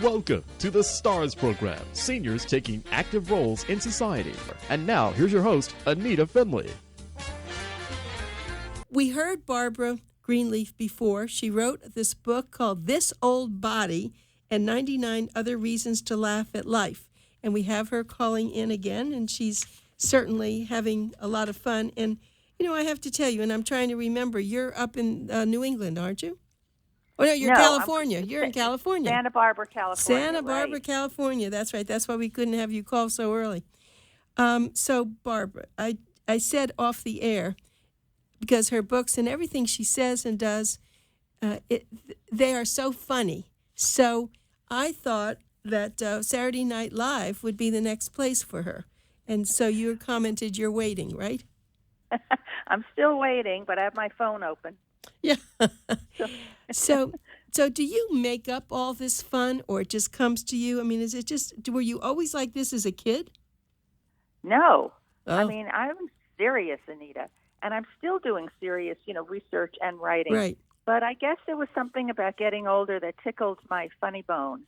Welcome to the STARS program, seniors taking active roles in society. And now, here's your host, ANITA FINLEY. We heard Barbara Greenleaf before. She wrote this book called This Old Body and 99 Other Reasons to Laugh at Life. And we have her calling in again, and she's certainly having a lot of fun. And, you know, I have to tell you, and I'm trying to remember, you're up in New England, aren't you? Oh, no, you're California. You're in California. Santa Barbara, California. Santa Barbara, right. California. That's right. That's why we couldn't have you call so early. So, Barbara, I said off the air, because her books and everything she says and does, they are so funny. So I thought that Saturday Night Live would be the next place for her. And so you commented you're waiting, right? I'm still waiting, but I have my phone open. Yeah. So do you make up all this fun, or it just comes to you? I mean, is it just, were you always like this as a kid? No. Oh. I mean, I'm serious, Anita, and I'm still doing serious, research and writing. Right. But I guess there was something about getting older that tickled my funny bone.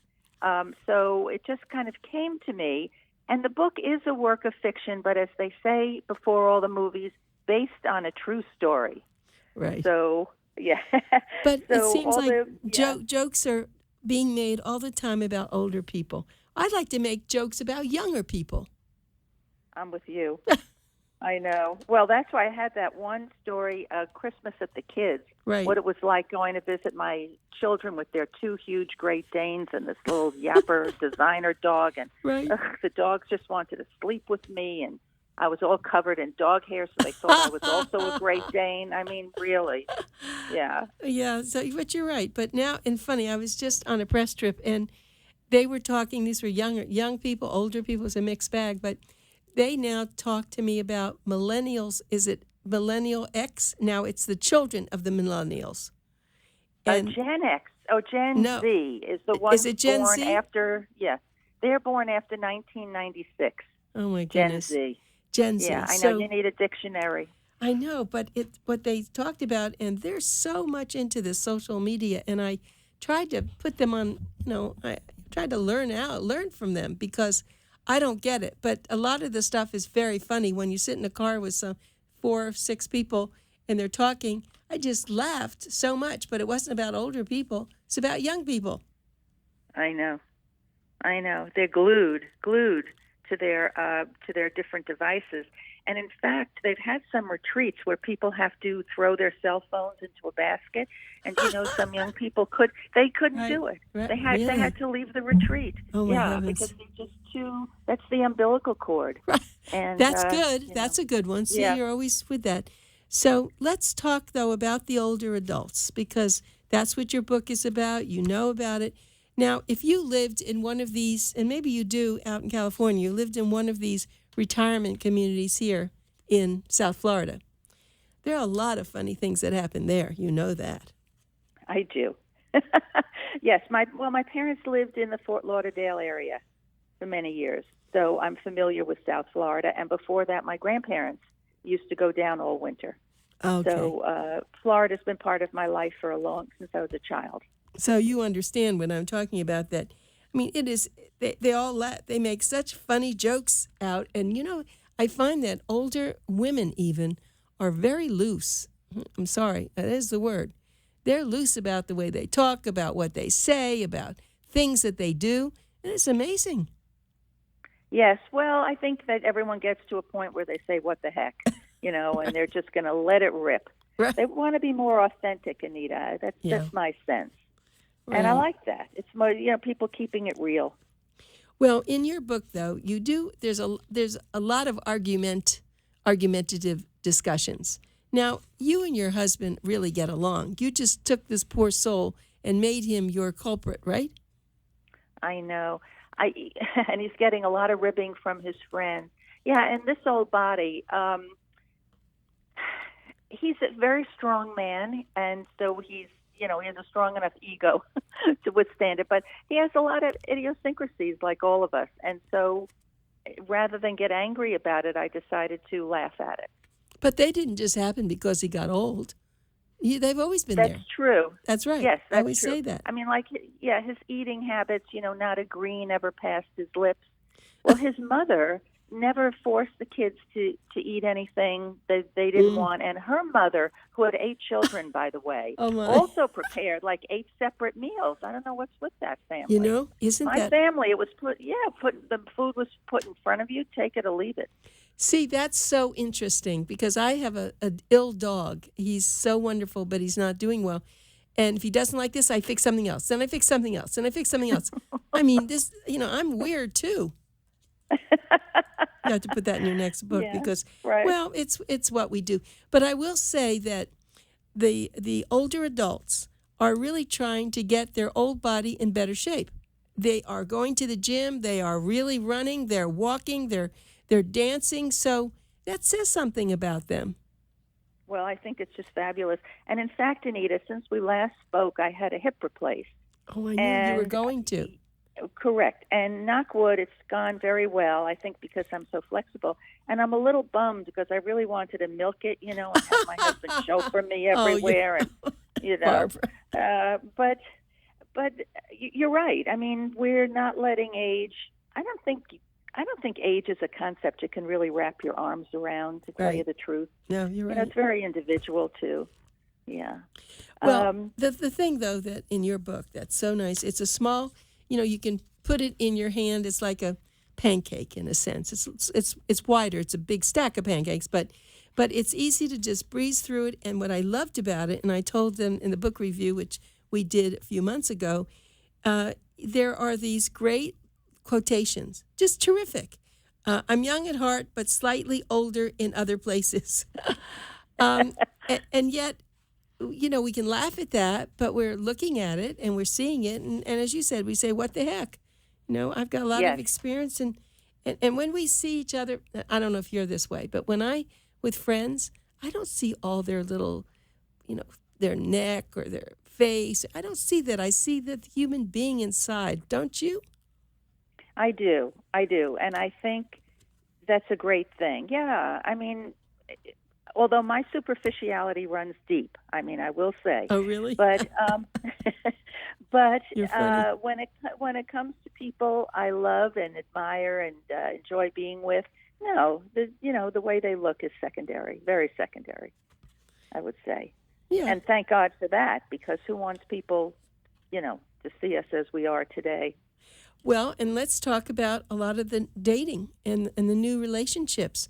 So it just kind of came to me. And the book is a work of fiction, but as they say before all the movies, based on a true story. Right. So, yeah. But so it seems like yeah. jokes are being made all the time about older people. I'd like to make jokes about younger people. I'm with you. I know. Well, that's why I had that one story, Christmas at the Kids, Right. what it was like going to visit my children with their two huge Great Danes and this little yapper designer dog. And Right. the dogs just wanted to sleep with me, and I was all covered in dog hair, so they thought I was also a Great Dane. I mean, really. Yeah. Yeah, but you're right. But now, and funny, I was just on a press trip, and they were talking, these were young people, older people, it's a mixed bag, but they now talk to me about millennials. Is it Millennial X? Now it's the children of the millennials. And Gen X. Oh, Gen no. Z is the one Is it Gen born Z? after, yes. They're born after 1996. Oh, my Gen goodness. Z. Gen Z. Yeah, I know So, you need a dictionary. I know, but what they talked about, and they're so much into this social media, and I tried to put them on, I tried to learn from them, because I don't get it. But a lot of the stuff is very funny when you sit in a car with some 4 or 6 people and they're talking. I just laughed so much, but it wasn't about older people. It's about young people. I know. They're glued to their different devices. And in fact, they've had some retreats where people have to throw their cell phones into a basket. And some young people couldn't Right. do it. Right. They had Really? to leave the retreat. Oh, my yeah, heavens. because they're just that's the umbilical cord. Right. And That's good. That's a good one. See, yeah. you're always with that. So let's talk, though, about the older adults, because that's what your book is about. You know about it. Now, if you lived in one of these, and maybe you do out in California, you lived in one of these retirement communities here in South Florida, there are a lot of funny things that happen there. You know that. I do. Yes, my parents lived in the Fort Lauderdale area for many years, so I'm familiar with South Florida. And before that, my grandparents used to go down all winter. Okay. So Florida's been part of my life since I was a child. So you understand when I'm talking about that. I mean, it is, they all laugh. They make such funny jokes out. And, I find that older women even are very loose. I'm sorry, that is the word. They're loose about the way they talk, about what they say, about things that they do. And it's amazing. Yes, well, I think that everyone gets to a point where they say, what the heck, and they're just going to let it rip. Right. They want to be more authentic, Anita. That's my sense. Right. And I like that. It's more, people keeping it real. Well, in your book, though, there's a lot of argumentative discussions. Now, you and your husband really get along. You just took this poor soul and made him your culprit, right? I know. And he's getting a lot of ribbing from his friends. Yeah, and this old body, he's a very strong man, and so he has a strong enough ego to withstand it. But he has a lot of idiosyncrasies like all of us. And so rather than get angry about it, I decided to laugh at it. But they didn't just happen because he got old. They've always been there. That's true. That's right. Yes, that's I always true. say that. I mean, his eating habits, not a green ever passed his lips. Well, his mother never forced the kids to eat anything that they didn't want. And her mother, who had 8 children, by the way, Oh, my. also prepared like 8 separate meals. I don't know what's with that family. Isn't My that... family, it was the food was put in front of you, take it or leave it. See, that's so interesting because I have an ill dog. He's so wonderful, but he's not doing well. And if he doesn't like this, I fix something else. Then I fix something else. And I fix something else. I mean, this, I'm weird too. You have to put that in your next book because, well, it's what we do. But I will say that the older adults are really trying to get their old body in better shape. They are going to the gym. They are really running. They're walking. They're dancing. So that says something about them. Well, I think it's just fabulous. And in fact, Anita, since we last spoke, I had a hip replaced. Oh, I knew you were going to. Correct. And knock wood, it's gone very well, I think, because I'm so flexible. And I'm a little bummed because I really wanted to milk it, and have my husband chauffeur me everywhere. But you're right. I mean, we're not letting age. I don't think age is a concept you can really wrap your arms around, to tell you the truth. No, you're right. It's very individual, too. Yeah. Well, the thing, though, that in your book that's so nice, it's a small, you can put it in your hand. It's like a pancake in a sense. It's wider. It's a big stack of pancakes, but it's easy to just breeze through it. And what I loved about it, and I told them in the book review, which we did a few months ago, there are these great quotations, just terrific. I'm young at heart, but slightly older in other places. And yet, we can laugh at that, but we're looking at it and we're seeing it. And as you said, we say, what the heck? I've got a lot of experience. And when we see each other, I don't know if you're this way, but with friends, I don't see all their little, their neck or their face. I don't see that. I see the human being inside. Don't you? I do. And I think that's a great thing. Yeah. I mean, although my superficiality runs deep, I will say. Oh, really? But when it comes to people I love and admire and enjoy being with, no, the way they look is secondary, very secondary, I would say. Yeah. And thank God for that, because who wants people, to see us as we are today? Well, and let's talk about a lot of the dating and the new relationships.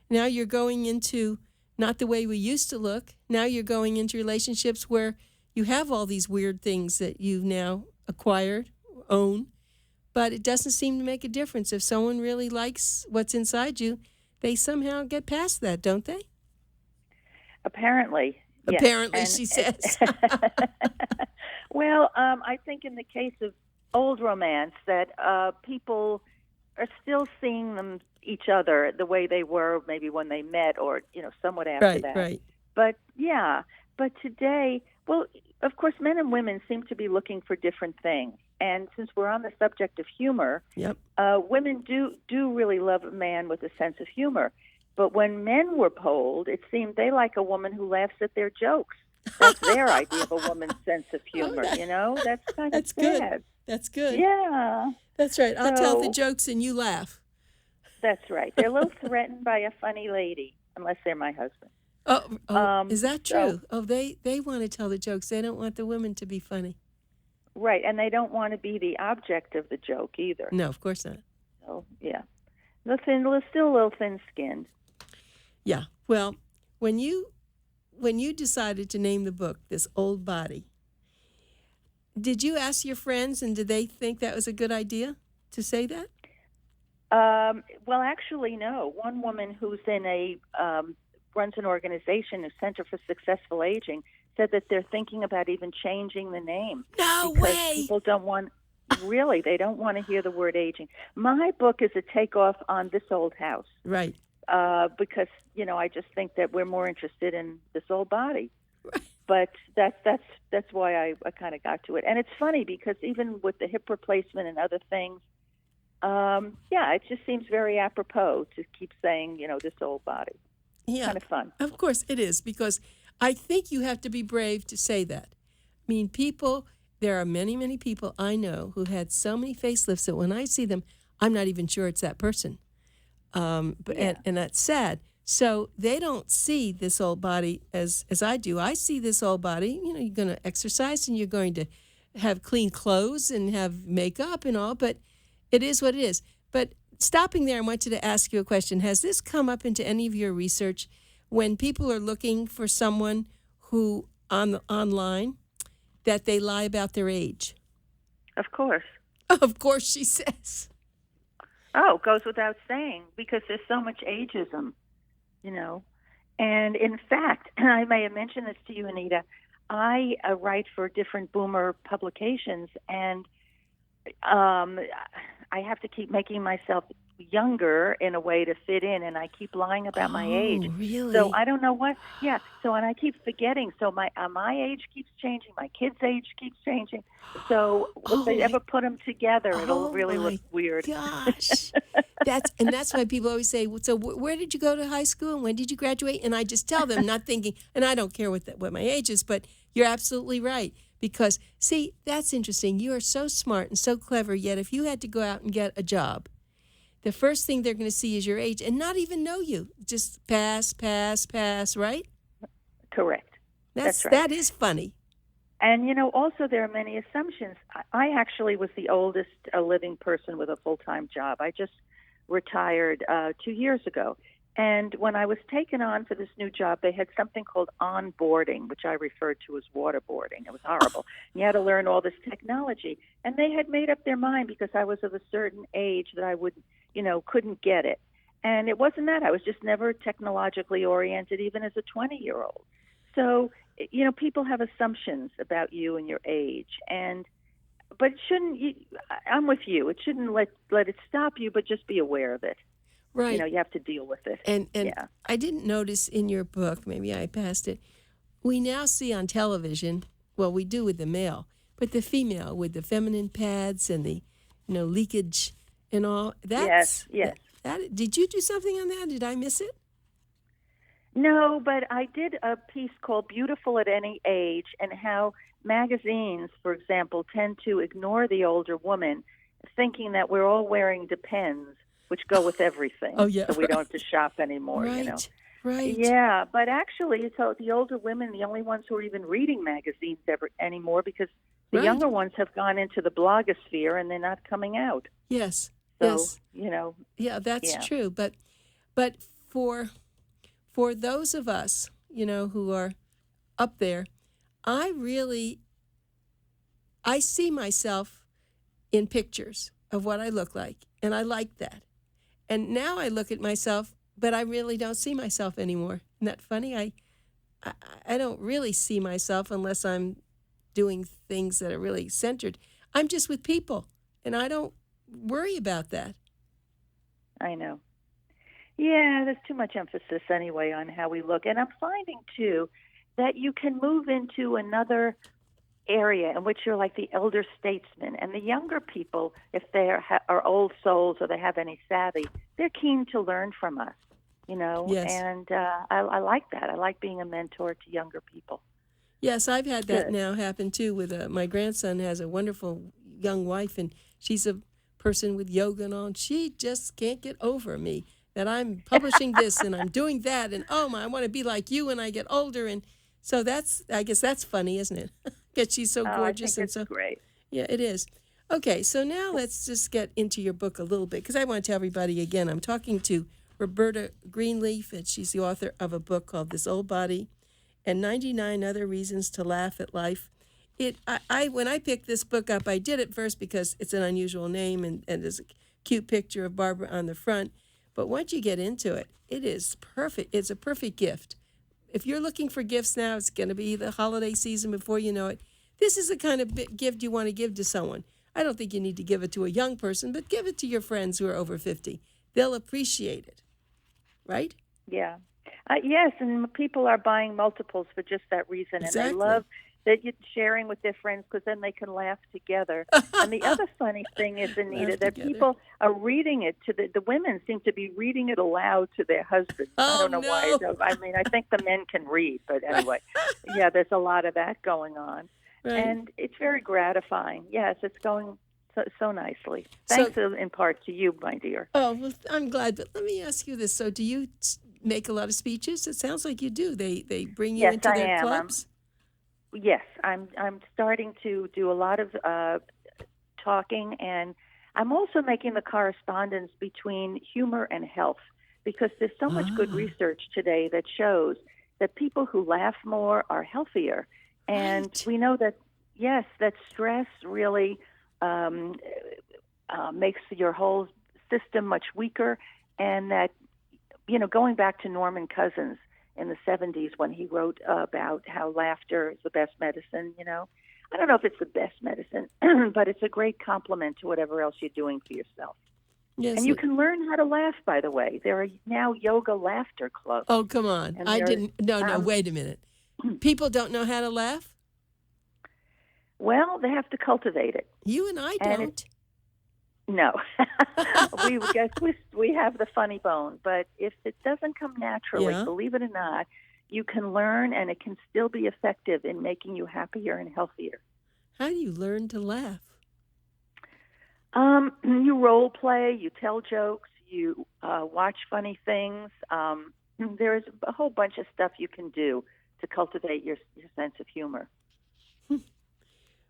Now you're going into not the way we used to look. Now you're going into relationships where you have all these weird things that you've now acquired, own, but it doesn't seem to make a difference. If someone really likes what's inside you, they somehow get past that, don't they? Apparently. Yes. Apparently, she says. Well, I think in the case of old romance that people are still seeing each other the way they were maybe when they met, or somewhat after that. Right. But today, well, of course, men and women seem to be looking for different things. And since we're on the subject of humor, women do really love a man with a sense of humor. But when men were polled, it seemed they like a woman who laughs at their jokes. That's their idea of a woman's sense of humor. That's kind of sad. Good. That's good. Yeah. That's right. I'll tell the jokes and you laugh. That's right. They're a little threatened by a funny lady, unless they're my husband. Oh, is that true? They want to tell the jokes. They don't want the women to be funny. Right, and they don't want to be the object of the joke either. No, of course not. So, yeah. They're still a little thin-skinned. Yeah. Well, when you decided to name the book This Old Body, did you ask your friends, and did they think that was a good idea to say that? Well, actually, no. One woman who's runs an organization, a Center for Successful Aging, said that they're thinking about even changing the name. No because way! People don't want, really, they don't want to hear the word aging. My book is a takeoff on This Old House. Right. Because, I just think that we're more interested in this old body. Right. But that's why I kind of got to it. And it's funny because even with the hip replacement and other things, it just seems very apropos to keep saying, this old body. Yeah. Kind of fun. Of course it is, because I think you have to be brave to say that. I mean, people, there are many, many people I know who had so many facelifts that when I see them, I'm not even sure it's that person. And that's sad. So they don't see this old body as I do. I see this old body. You know, you're going to exercise and you're going to have clean clothes and have makeup and all, but it is what it is. But stopping there, I wanted to ask you a question. Has this come up into any of your research when people are looking for someone who online that they lie about their age? Of course. Of course, she says. Oh, goes without saying, because there's so much ageism, you know. And in fact, I may have mentioned this to you, Anita, I write for different boomer publications, and I have to keep making myself younger in a way to fit in, and I keep lying about my age. Really? So I don't know what. Yeah. So and I keep forgetting. So my age keeps changing. My kid's age keeps changing. So if they ever put them together, it'll really look weird. Gosh, that's why people always say, "So where did you go to high school and when did you graduate?" And I just tell them, not thinking, and I don't care what my age is, but you're absolutely right. Because, see, that's interesting. You are so smart and so clever, yet if you had to go out and get a job, the first thing they're going to see is your age and not even know you. Just pass, right? Correct. That's right. That is funny. And, you know, also there are many assumptions. I actually was the oldest living person with a full-time job. I just retired 2 years ago. And when I was taken on for this new job, they had something called onboarding, which I referred to as waterboarding. It was horrible. You had to learn all this technology. And they had made up their mind because I was of a certain age that I would, you know, couldn't get it. And it wasn't that. I was just never technologically oriented, even as a 20-year-old. So, you know, people have assumptions about you and your age. But it shouldn't, I'm with you. It shouldn't let it stop you, but just be aware of it. Right. You know, you have to deal with it. And I didn't notice in your book, maybe I passed it, we now see on television, well, we do with the male, but the female with the feminine pads and the, you know, leakage and all. Yes. Did you do something on that? Did I miss it? No, but I did a piece called Beautiful at Any Age, and how magazines, for example, tend to ignore the older woman, thinking that we're all wearing Depends, which go with everything. Oh, yeah. So we don't have to shop anymore, right, you know. Right. Yeah, but actually, so the older women, the only ones who are even reading magazines anymore, because the younger ones have gone into the blogosphere and they're not coming out. Yes. So, yes. you know. Yeah, that's true. But for those of us, you know, who are up there, I see myself in pictures of what I look like, and I like that. And now I look at myself, but I really don't see myself anymore. Isn't that funny? I don't really see myself unless I'm doing things that are really centered. I'm just with people, and I don't worry about that. I know. Yeah, there's too much emphasis anyway on how we look. And I'm finding, too, that you can move into another area in which you're like the elder statesman, and the younger people, if they are old souls or they have any savvy, they're keen to learn from us, you know. Yes. And I like that. I like being a mentor to younger people. Yes, I've had that now happen too. With my grandson has a wonderful young wife, and she's a person with yoga and all, and she just can't get over me that I'm publishing this and I'm doing that, and oh my, I want to be like you when I get older. And so I guess that's funny, isn't it? Because she's so gorgeous. I think it's great. Yeah, it is. Okay, so now let's just get into your book a little bit, because I want to tell everybody again, I'm talking to Roberta Greenleaf, and she's the author of a book called This Old Body and 99 Other Reasons to Laugh at Life. When I picked this book up, I did it first because it's an unusual name and there's a cute picture of Barbara on the front. But once you get into it, it is perfect. It's a perfect gift. If you're looking for gifts now, it's going to be the holiday season before you know it. This is the kind of gift you want to give to someone. I don't think you need to give it to a young person, but give it to your friends who are over 50. They'll appreciate it, right? Yeah. Yes, and people are buying multiples for just that reason. Exactly. And they love that you're sharing with their friends, because then they can laugh together. And the other funny thing is, Anita, that people are reading it to the women seem to be reading it aloud to their husbands. I don't know why. I mean, I think the men can read, but anyway, yeah, there's a lot of that going on. Right. And it's very gratifying. Yes, it's going so nicely. Thanks in part to you, my dear. Oh, well, I'm glad. But let me ask you this. So do you make a lot of speeches? It sounds like you do. They bring you into their clubs? Yes, I'm starting to do a lot of talking, and I'm also making the correspondence between humor and health, because there's so much good research today that shows that people who laugh more are healthier. And we know that, yes, that stress really makes your whole system much weaker, and that, going back to Norman Cousins in the 70s when he wrote about how laughter is the best medicine, I don't know if it's the best medicine, but it's a great complement to whatever else you're doing for yourself. Yes, and you can learn how to laugh, by the way. There are now yoga laughter clubs. Oh, come on. I didn't. No, wait a minute. People don't know how to laugh? Well, they have to cultivate it. You and I don't. No. we have the funny bone. But if it doesn't come naturally, believe it or not, you can learn, and it can still be effective in making you happier and healthier. How do you learn to laugh? You role play, you tell jokes, you watch funny things. There's a whole bunch of stuff you can do to cultivate your sense of humor.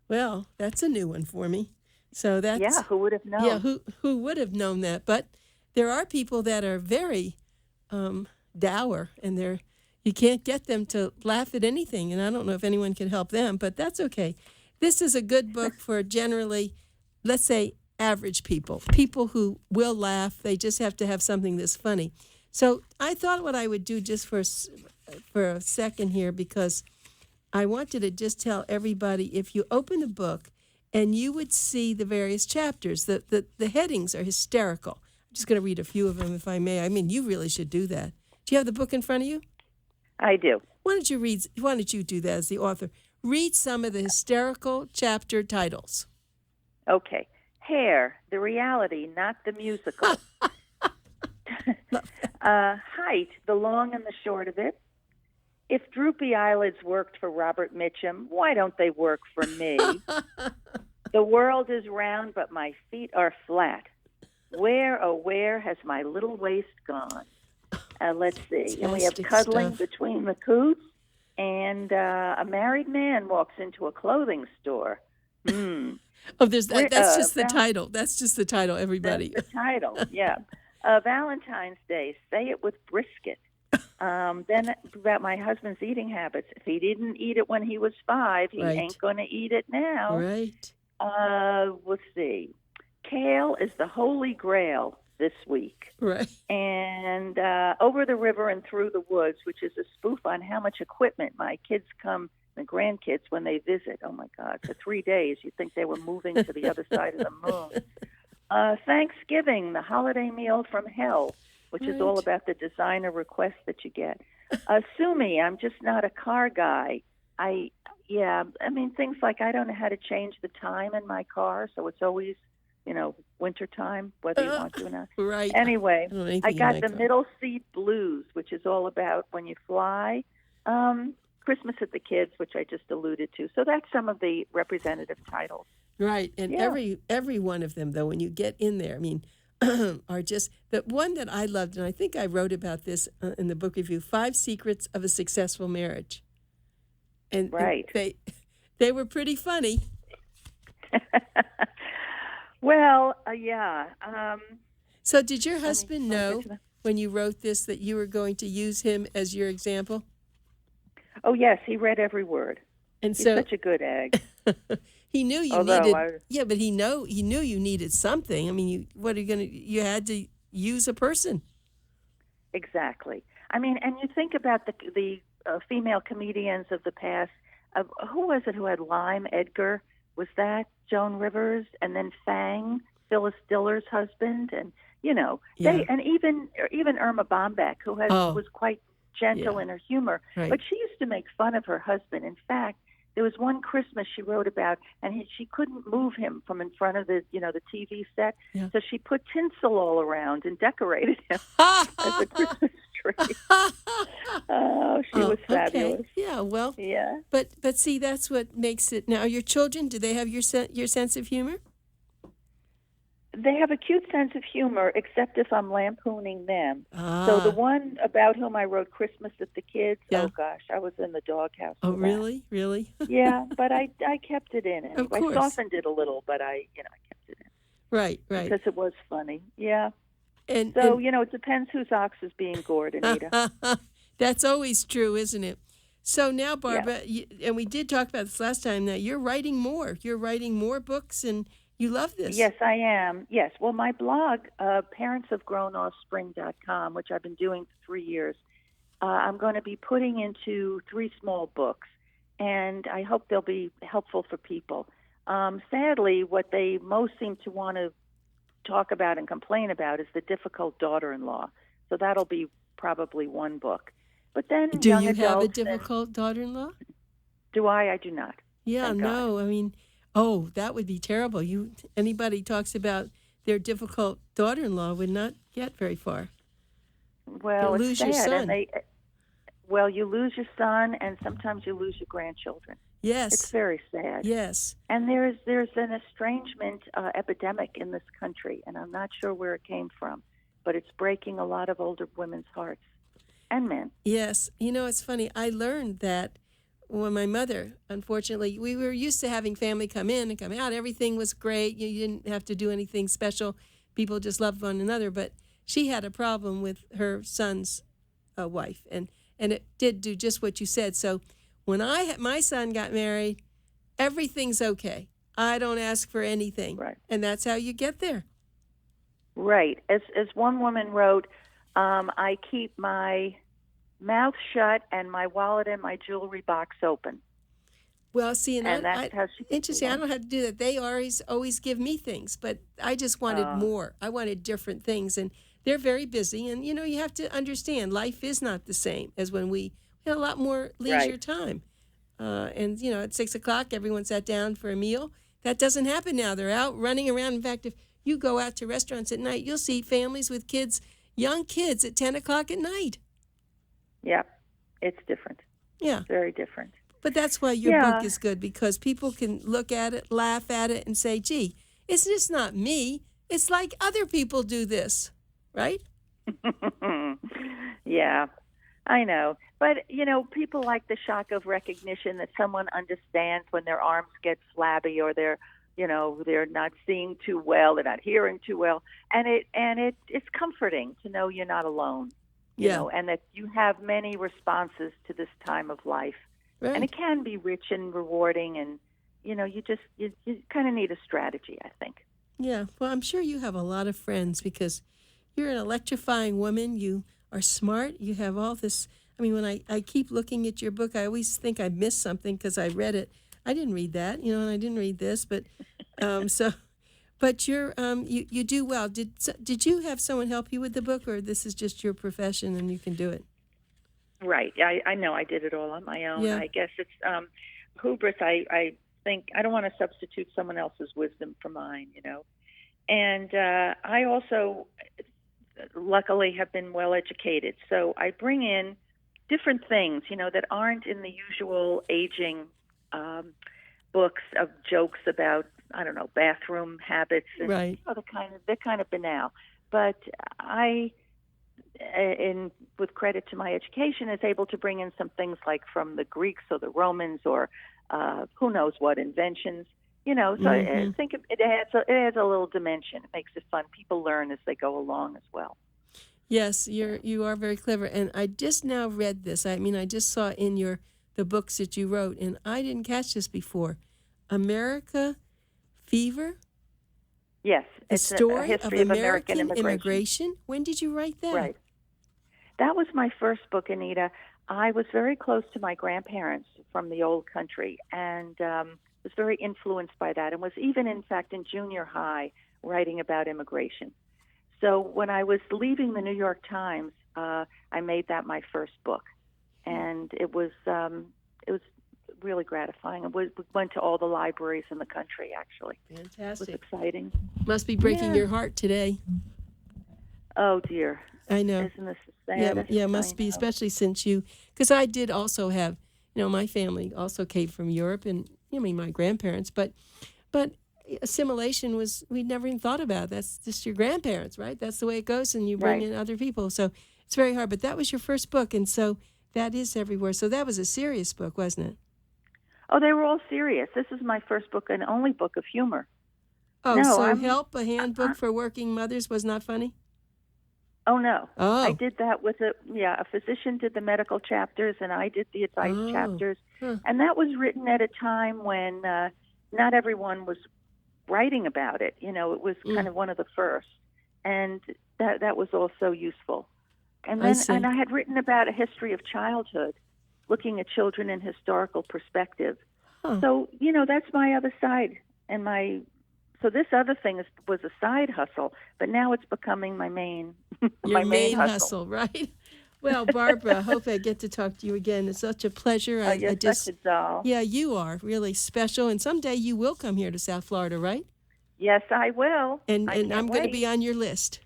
Well, that's a new one for me. So that's who would have known? Yeah, who would have known that? But there are people that are very dour, and you can't get them to laugh at anything. And I don't know if anyone can help them, but that's okay. This is a good book for generally, let's say, average people who will laugh. They just have to have something that's funny. So I thought what I would do just for a second here, because I wanted to just tell everybody, if you open the book and you would see the various chapters, the headings are hysterical. I'm just going to read a few of them, if I may. I mean, you really should do that. Do you have the book in front of you? I do. Why don't you do that as the author? Read some of the hysterical chapter titles. Okay. Hair, the reality, not the musical. Height, the long and the short of it. If droopy eyelids worked for Robert Mitchum, why don't they work for me? The world is round, but my feet are flat. Where, oh, where has my little waist gone? Let's see. And we have cuddling between the coots, and a married man walks into a clothing store. Oh, that's just the title. That's just the title, everybody. That's the title, yeah. Valentine's Day, say it with brisket. Then about my husband's eating habits. If he didn't eat it when he was 5, he ain't going to eat it now. Right. Let's see. Kale is the holy grail this week. Right. And Over the River and Through the Woods, which is a spoof on how much equipment my kids come, the grandkids, when they visit. Oh, my God. For 3 days, you'd think they were moving to the other side of the moon. Thanksgiving, the holiday meal from hell, which is all about the designer requests that you get. Sue me, I'm just not a car guy. I mean, things like I don't know how to change the time in my car, so it's always, winter time, whether you want to or not. Right. Anyway, I got the middle seat blues, which is all about when you fly. Christmas at the Kids, which I just alluded to. So that's some of the representative titles. Right, and every one of them, though, when you get in there, I mean, are just the one that I loved, and I think I wrote about this in the book review, 5 Secrets of a Successful Marriage. And they were pretty funny. Well, yeah. So did your husband know when you wrote this that you were going to use him as your example? Oh, yes, he read every word. And He's such a good egg. He knew you needed. Yeah, but he knew you needed something. I mean, you had to use a person. Exactly. I mean, and you think about the female comedians of the past. Who was it who had Lyme? Edgar? Was that Joan Rivers? And then Fang, Phyllis Diller's husband, and they, and even Irma Bombeck, who was quite gentle in her humor, but she used to make fun of her husband. In fact, there was one Christmas she wrote about, and she couldn't move him from in front of the TV set, so she put tinsel all around and decorated him as a Christmas tree. Oh, she was fabulous. Okay. Yeah, well, Yeah. but see, that's what makes it. Now, your children, do they have your sense of humor? They have a cute sense of humor, except if I'm lampooning them. Ah. So the one about whom I wrote Christmas at the Kids, Yeah. oh gosh, I was in the doghouse. Oh, for that. really? Really? Yeah, but I kept it in. Anyway. Of course. I softened it a little, but I kept it in. Right. Because it was funny. Yeah. And So, it depends whose ox is being gored, Anita. That's always true, isn't it? So now, Barbara, and we did talk about this last time, that you're writing more. You're writing more books, and you love this. Yes, I am. Yes. Well, my blog, parentsofgrownoffspring.com, which I've been doing for 3 years, I'm going to be putting into 3 small books, and I hope they'll be helpful for people. Sadly, what they most seem to want to talk about and complain about is the difficult daughter-in-law. So that'll be probably 1 book. But then Do young you have a adults difficult daughter-in-law? Do I? I do not. Yeah, Thank no. God. I mean, that would be terrible. Anybody talks about their difficult daughter-in-law would not get very far. Well, You'll it's lose your sad. son. You lose your son, and sometimes you lose your grandchildren. Yes. It's very sad. Yes. And there's an estrangement epidemic in this country, and I'm not sure where it came from, but it's breaking a lot of older women's hearts and men. Yes. It's funny. I learned that when my mother, unfortunately, we were used to having family come in and come out. Everything was great. You didn't have to do anything special. People just loved one another. But she had a problem with her son's wife, and it did do just what you said. So when my son got married, everything's okay. I don't ask for anything. Right. And that's how you get there. Right. As one woman wrote, I keep my mouth shut and my wallet and my jewelry box open. Well, see, and that's how she interesting. I don't have to do that. They always give me things, but I just wanted more. I wanted different things, and they're very busy. And you have to understand, life is not the same as when we had a lot more leisure time. And at 6 o'clock, everyone sat down for a meal. That doesn't happen now. They're out running around. In fact, if you go out to restaurants at night, you'll see families with kids, young kids, at 10 o'clock at night. Yeah, it's different. Yeah. Very different. But that's why your book is good, because people can look at it, laugh at it, and say, gee, it's just not me. It's like other people do this, right? Yeah, I know. But, people like the shock of recognition that someone understands when their arms get flabby or they're not seeing too well, they're not hearing too well. And it's comforting to know you're not alone. And that you have many responses to this time of life. Right. And it can be rich and rewarding, and, you kind of need a strategy, I think. Yeah, well, I'm sure you have a lot of friends because you're an electrifying woman. You are smart. You have all this. I mean, when I keep looking at your book, I always think I missed something because I read it. I didn't read that, and I didn't read this, but But you're you do well. Did you have someone help you with the book, or this is just your profession and you can do it? Right. I know I did it all on my own. Yeah. I guess it's hubris. I think I don't want to substitute someone else's wisdom for mine, And I also, luckily, have been well educated. So I bring in different things, that aren't in the usual aging books of jokes about, I don't know, bathroom habits and right. They're kind of banal. But I, with credit to my education, is able to bring in some things like from the Greeks or the Romans or who knows what inventions. So I think it adds a little dimension. It makes it fun. People learn as they go along as well. Yes, you are very clever. And I just now read this. I mean, I just saw in the books that you wrote, and I didn't catch this before. America Fever? Yes. A it's story a history of American immigration. When did you write that? Right. That was my first book, Anita. I was very close to my grandparents from the old country, and was very influenced by that, and was even, in fact, in junior high writing about immigration. So when I was leaving the New York Times, I made that my first book, and it was really gratifying. We went to all the libraries in the country, actually. Fantastic. It was exciting. Must be breaking your heart today. Oh, dear. I know. Isn't this the saddest? Yeah, must be, especially since because I did also have, my family also came from Europe, and my grandparents, but assimilation we never even thought about. That's just your grandparents, right? That's the way it goes, and you bring in other people. So it's very hard. But that was your first book, and so that is everywhere. So that was a serious book, wasn't it? Oh, they were all serious. This is my first book and only book of humor. Oh, no, so Help, a handbook for working mothers was not funny? Oh, no. Oh. I did that with a physician did the medical chapters, and I did the advice chapters. Huh. And that was written at a time when not everyone was writing about it. It was kind of one of the first. And that was also useful. And then I had written about a history of childhood, looking at children in historical perspective. Huh. So, that's my other side. And so this other thing was a side hustle, but now it's becoming my main Your main hustle, right? Well, Barbara, I hope I get to talk to you again. It's such a pleasure. You're such a doll. Yeah, you are really special, and someday you will come here to South Florida, right? Yes, I will. And I'm going to be on your list.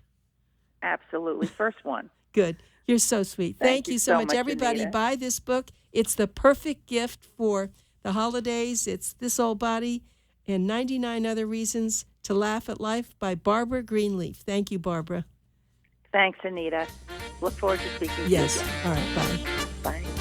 Absolutely, first one. Good. You're so sweet. Thank you so much. Everybody, Anita. buy this book. It's the perfect gift for the holidays. It's This Old Body and 99 Other Reasons to Laugh at Life by Barbara Greenleaf. Thank you, Barbara. Thanks, Anita. Look forward to speaking to you Yes. again. All right. Bye. Bye.